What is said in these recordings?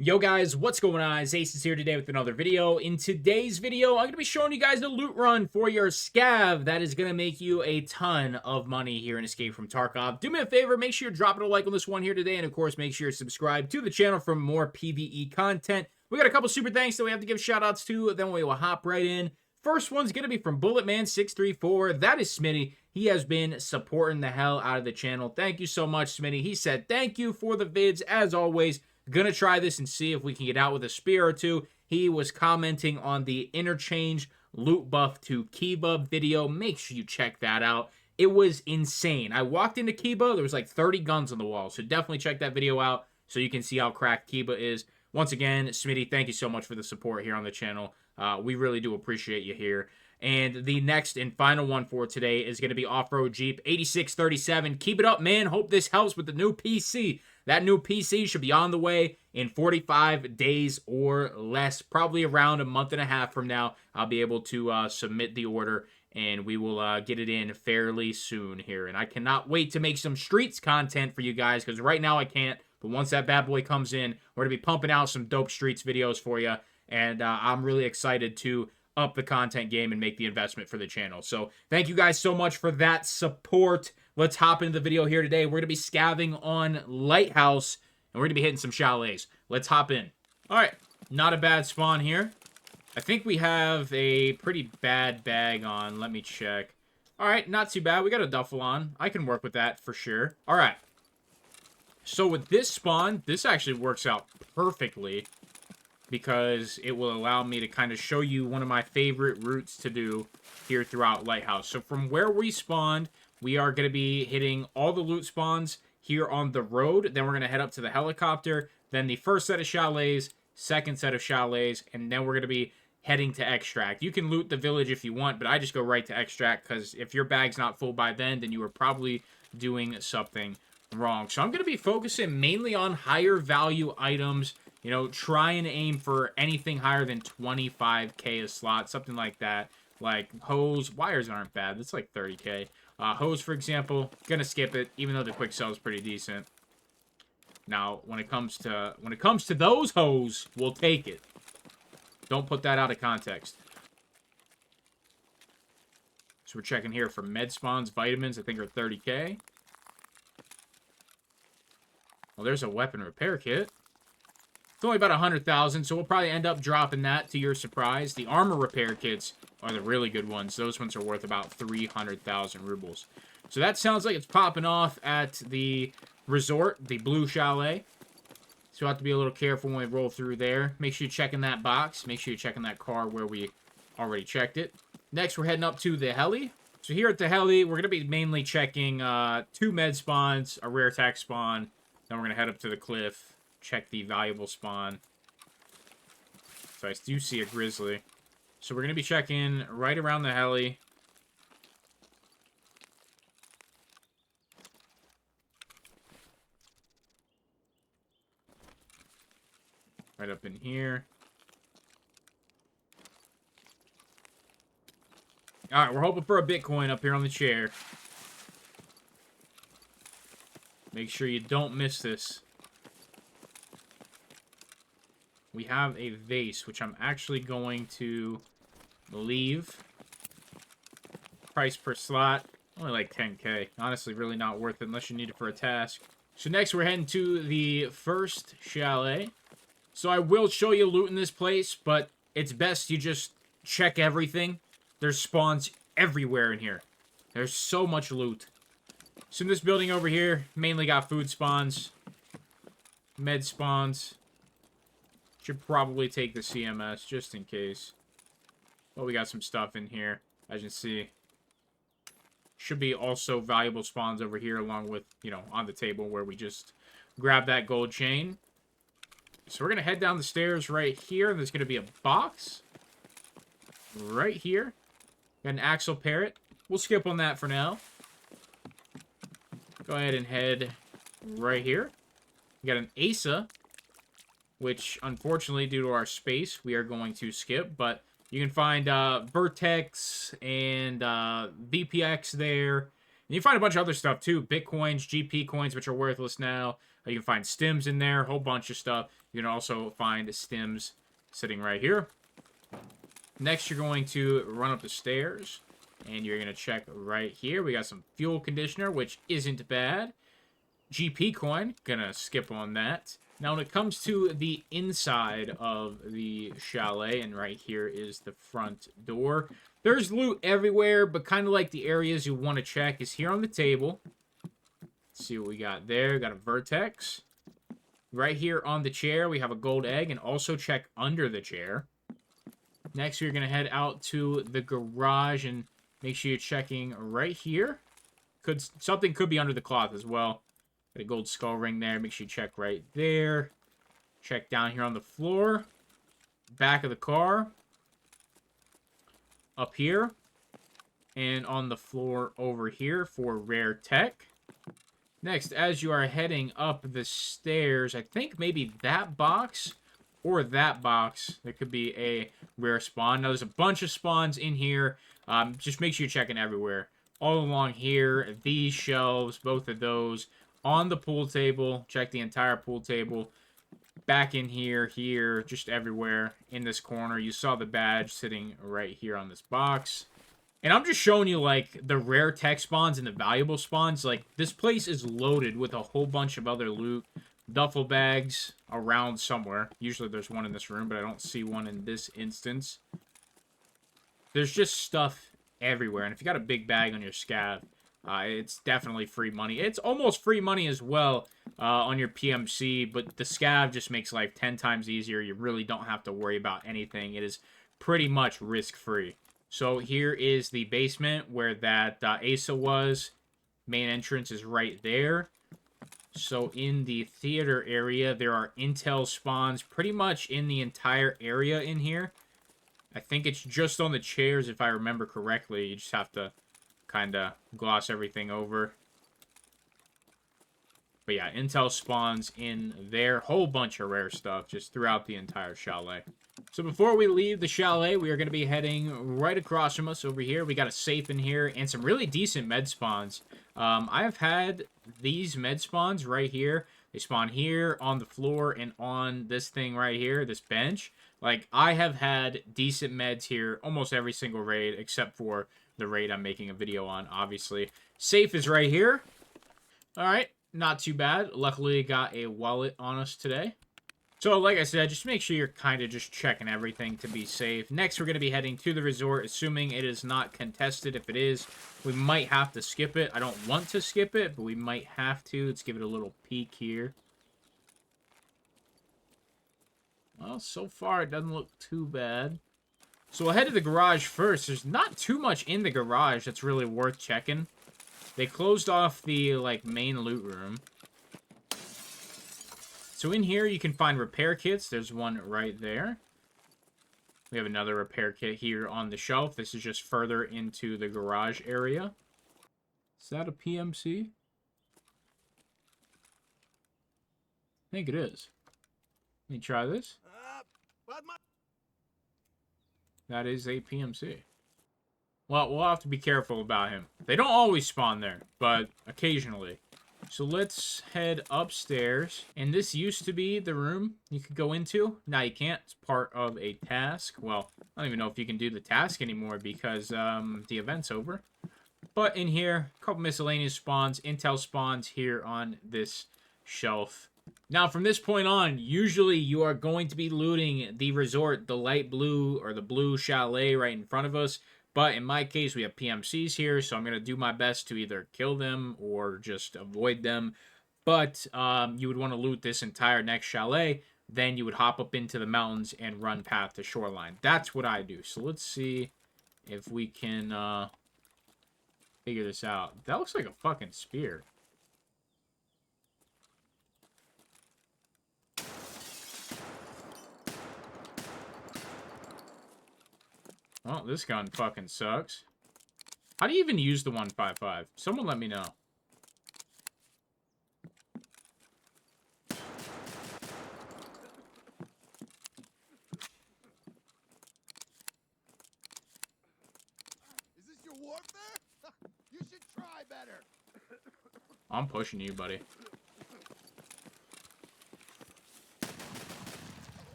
Yo guys, what's going on? It's Acez here today with another video. In today's video, I'm going to be showing you guys a loot run for your SCAV that is going to make you a ton of money here in Escape from Tarkov. Do me a favor, make sure you're dropping a like on this one here today, and of course, make sure you're subscribed to the channel for more PvE content. We got a couple super thanks that we have to give shout outs to, then we will hop right in. First one's going to be from Bulletman634. That is Smitty. He has been supporting the hell out of the channel. Thank you so much, Smitty. He said, thank you for the vids, as always. Gonna try this and see if we can get out with a spear or two. He was commenting on the interchange loot buff to Kiba video. Make sure you check that out. It was insane. I walked into Kiba, there was like 30 guns on the wall. So definitely check that video out so you can see how cracked Kiba is. Once again, Smitty, thank you so much for the support here on the channel. We really do appreciate you here. And the next and final one for today is going to be Off-Road Jeep 8637. Keep it up, man. Hope this helps with the new PC. That new PC should be on the way in 45 days or less. Probably around a month and a half from now, I'll be able to submit the order, and we will get it in fairly soon here. And I cannot wait to make some Streets content for you guys, because right now I can't. But once that bad boy comes in, we're going to be pumping out some dope Streets videos for you. And I'm really excited to up the content game and make the investment for the channel. So thank you guys so much for that support. Let's hop into the video here today. We're going to be scavving on Lighthouse, and we're going to be hitting some chalets. Let's hop in. All right, not a bad spawn here. I think we have a pretty bad bag on. Let me check. All right, not too bad. We got a duffel on. I can work with that for sure. All right. So with this spawn, this actually works out perfectly, because it will allow me to kind of show you one of my favorite routes to do here throughout Lighthouse. So from where we spawned, we are going to be hitting all the loot spawns here on the road. Then we're going to head up to the helicopter. Then the first set of chalets, second set of chalets, and then we're going to be heading to extract. You can loot the village if you want, but I just go right to extract, because if your bag's not full by then you are probably doing something wrong. So I'm going to be focusing mainly on higher value items. You know, try and aim for anything higher than 25k a slot, something like that. Like hose, wires aren't bad. That's like 30k. Hose, for example, gonna skip it, even though the quick sell is pretty decent. Now, when it comes to those hose, we'll take it. Don't put that out of context. So we're checking here for med spawns, vitamins. I think are 30k. Well, there's a weapon repair kit. It's only about 100,000, so we'll probably end up dropping that to your surprise. The armor repair kits are the really good ones. Those ones are worth about 300,000 rubles. So that sounds like it's popping off at the resort, the Blue Chalet. So we'll have to be a little careful when we roll through there. Make sure you're checking that box. Make sure you're checking that car where we already checked it. Next, we're heading up to the heli. So here at the heli, we're going to be mainly checking 2 med spawns, a rare attack spawn. Then we're going to head up to the cliff. Check the valuable spawn. So I do see a grizzly. So we're going to be checking right around the heli. Right up in here. Alright, we're hoping for a Bitcoin up here on the chair. Make sure you don't miss this. We have a vase, which I'm actually going to leave. Price per slot, only like 10k. Honestly, really not worth it unless you need it for a task. So next, we're heading to the first chalet. So I will show you loot in this place, but it's best you just check everything. There's spawns everywhere in here. There's so much loot. So in this building over here, mainly got food spawns, med spawns. Should probably take the CMS just in case. Well, we got some stuff in here, as you can see. Should be also valuable spawns over here, along with, you know, on the table where we just grab that gold chain. So we're going to head down the stairs right here. There's going to be a box right here. Got an Axle Parrot. We'll skip on that for now. Go ahead and head right here. We got an Acez, which, unfortunately, due to our space, we are going to skip. But you can find Vertex and VPX there. And you find a bunch of other stuff, too. Bitcoins, GP coins, which are worthless now. You can find stims in there, a whole bunch of stuff. You can also find stims sitting right here. Next, you're going to run up the stairs, and you're going to check right here. We got some fuel conditioner, which isn't bad. GP coin, gonna skip on that. Now, when it comes to the inside of the chalet, and right here is the front door, there's loot everywhere, but kind of like the areas you want to check is here on the table. Let's see what we got there. We got a vertex. Right here on the chair, we have a gold egg, and also check under the chair. Next, you're going to head out to the garage, and make sure you're checking right here. Something could be under the cloth as well. Got a gold skull ring there. Make sure you check right there. Check down here on the floor. Back of the car. Up here. And on the floor over here for rare tech. Next, as you are heading up the stairs, I think maybe that box or that box, there could be a rare spawn. Now, there's a bunch of spawns in here. Just make sure you're checking everywhere. All along here, these shelves, both of those. On the pool table, check the entire pool table. Back in here, just everywhere. In this corner, you saw the badge sitting right here on this box. And I'm just showing you, like, the rare tech spawns and the valuable spawns. Like, this place is loaded with a whole bunch of other loot. Duffel bags around somewhere. Usually there's one in this room, but I don't see one in this instance. There's just stuff everywhere. And if you got a big bag on your scav, it's definitely free money. It's almost free money as well on your PMC, but the scav just makes life 10 times easier. You really don't have to worry about anything. It is pretty much risk-free. So here is the basement where that Acez was. Main entrance is right there. So in the theater area, there are intel spawns pretty much in the entire area in here. I think it's just on the chairs, if I remember correctly. You just have to kind of gloss everything over. But yeah, intel spawns in there. Whole bunch of rare stuff just throughout the entire chalet. So before we leave the chalet, we are going to be heading right across from us over here. We got a safe in here and some really decent med spawns. I have had these med spawns right here. They spawn here, on the floor, and on this thing right here, this bench. Like, I have had decent meds here almost every single raid, except for the raid I'm making a video on, obviously. Safe is right here. Alright, not too bad. Luckily, got a wallet on us today. So, like I said, just make sure you're kind of just checking everything to be safe. Next, we're going to be heading to the resort, assuming it is not contested. If it is, we might have to skip it. I don't want to skip it, but we might have to. Let's give it a little peek here. Well, so far, it doesn't look too bad. So, we'll head to the garage first. There's not too much in the garage that's really worth checking. They closed off the, like, main loot room. So in here, you can find repair kits. There's one right there. We have another repair kit here on the shelf. This is just further into the garage area. Is that a PMC? I think it is. Let me try this. That is a PMC. Well, we'll have to be careful about him. They don't always spawn there, but occasionally. So let's head upstairs. And this used to be the room you could go into. Now you can't. It's part of a task. Well, I don't even know if you can do the task anymore because the event's over. But in here, a couple miscellaneous spawns, intel spawns here on this shelf. Now, from this point on, usually you are going to be looting the resort, the light blue or the blue chalet right in front of us. But in my case, we have PMCs here, so I'm going to do my best to either kill them or just avoid them. But you would want to loot this entire next chalet. Then you would hop up into the mountains and run past the shoreline. That's what I do. So let's see if we can figure this out. That looks like a fucking spear. Well, this gun fucking sucks. How do you even use the 155? Someone let me know. Is this your warfare? You should try better. I'm pushing you, buddy.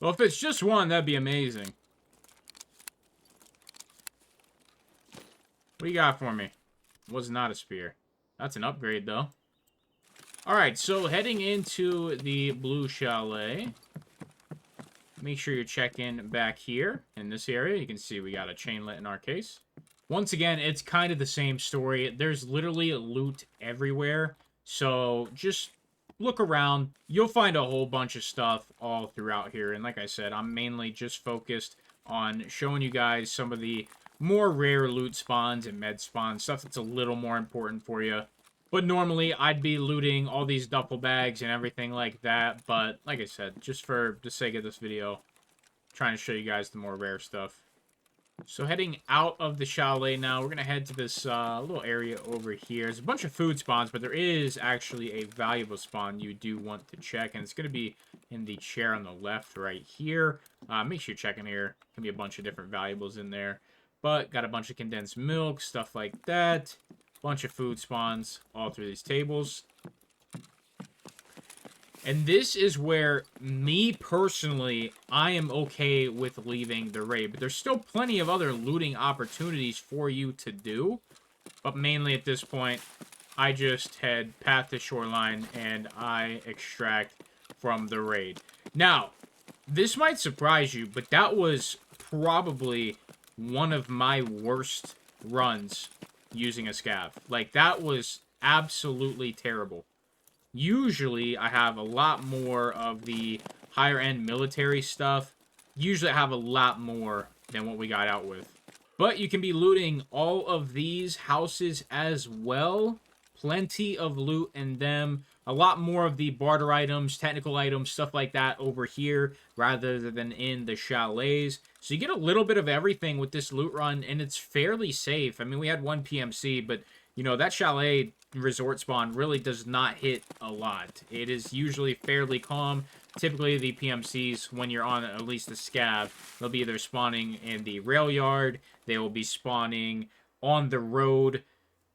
Well, if it's just one, that'd be amazing. What do you got for me? Was not a spear. That's an upgrade, though. Alright, so heading into the blue chalet. Make sure you check in back here in this area. You can see we got a chainlet in our case. Once again, it's kind of the same story. There's literally loot everywhere. So just look around. You'll find a whole bunch of stuff all throughout here. And like I said, I'm mainly just focused on showing you guys some of the more rare loot spawns and med spawns. Stuff that's a little more important for you. But normally, I'd be looting all these duffel bags and everything like that. But, like I said, just for the sake of this video, trying to show you guys the more rare stuff. So, heading out of the chalet now, we're going to head to this little area over here. There's a bunch of food spawns, but there is actually a valuable spawn you do want to check. And it's going to be in the chair on the left right here. Make sure you check in here. Can be a bunch of different valuables in there. But, got a bunch of condensed milk, stuff like that. Bunch of food spawns all through these tables. And this is where, me personally, I am okay with leaving the raid. But there's still plenty of other looting opportunities for you to do. But mainly at this point, I just head past the shoreline and I extract from the raid. Now, this might surprise you, but that was probably one of my worst runs using a SCAV. Like, that was absolutely terrible. Usually, I have a lot more of the higher-end military stuff. Usually, I have a lot more than what we got out with. But you can be looting all of these houses as well. Plenty of loot in them. A lot more of the barter items, technical items, stuff like that over here rather than in the chalets. So you get a little bit of everything with this loot run, and it's fairly safe. I mean, we had one PMC, but, you know, that chalet resort spawn really does not hit a lot. It is usually fairly calm. Typically, the PMCs, when you're on at least the SCAV, they'll be either spawning in the rail yard, they will be spawning on the road.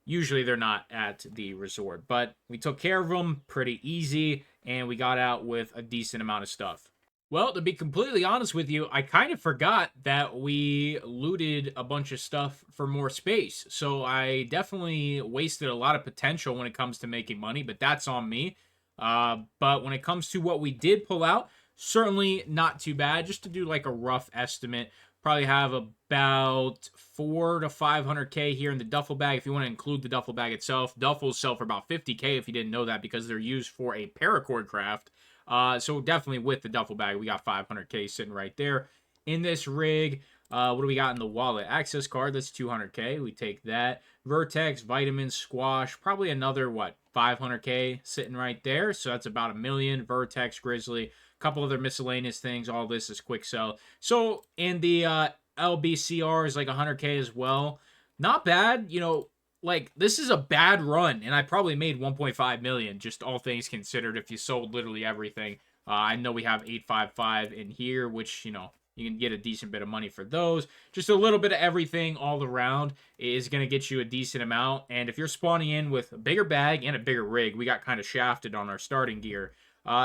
Usually they're not at the resort, but we took care of them pretty easy, and we got out with a decent amount of stuff. Well, to be completely honest with you, I kind of forgot that we looted a bunch of stuff for more space. So I definitely wasted a lot of potential when it comes to making money, but that's on me. But when it comes to what we did pull out, certainly not too bad. Just to do like a rough estimate, probably have about 400 to 500k here in the duffel bag if you want to include the duffel bag itself. Duffels sell for about 50k if you didn't know that, because they're used for a paracord craft. So definitely with the duffel bag, we got 500k sitting right there. In this rig, what do we got in the wallet? Access card, that's 200k. We take that. Vertex, vitamins, squash, probably another, 500k sitting right there. So that's about $1 million. Vertex, grizzly, a couple other miscellaneous things. All this is quick sell. So in the LBCR is like 100k as well. Not bad, you know. Like, this is a bad run, and I probably made 1.5 million, just all things considered, if you sold literally everything. I know we have 855 in here, which, you know, you can get a decent bit of money for those. Just a little bit of everything all around is going to get you a decent amount. And if you're spawning in with a bigger bag and a bigger rig, we got kind of shafted on our starting gear.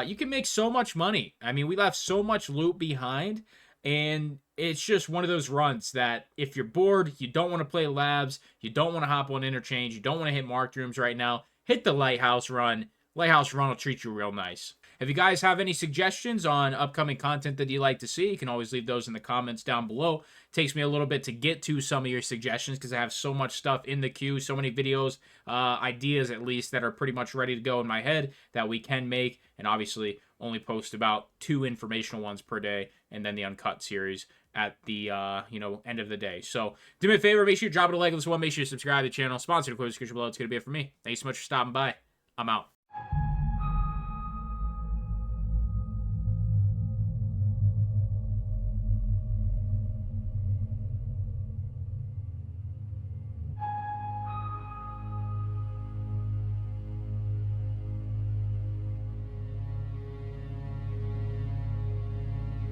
You can make so much money. I mean, we left so much loot behind. And it's just one of those runs that if you're bored, you don't want to play labs, you don't want to hop on interchange, you don't want to hit marked rooms right now, hit the Lighthouse run. Lighthouse run will treat you real nice. If you guys have any suggestions on upcoming content that you'd like to see, you can always leave those in the comments down below. It takes me a little bit to get to some of your suggestions because I have so much stuff in the queue, so many videos, ideas at least, that are pretty much ready to go in my head that we can make, and obviously only post about 2 informational ones per day, and then the uncut series at the end of the day. So do me a favor, make sure you drop it a like on this one, make sure you subscribe to the channel, sponsor the description below. It's going to be it for me. Thanks so much for stopping by. I'm out.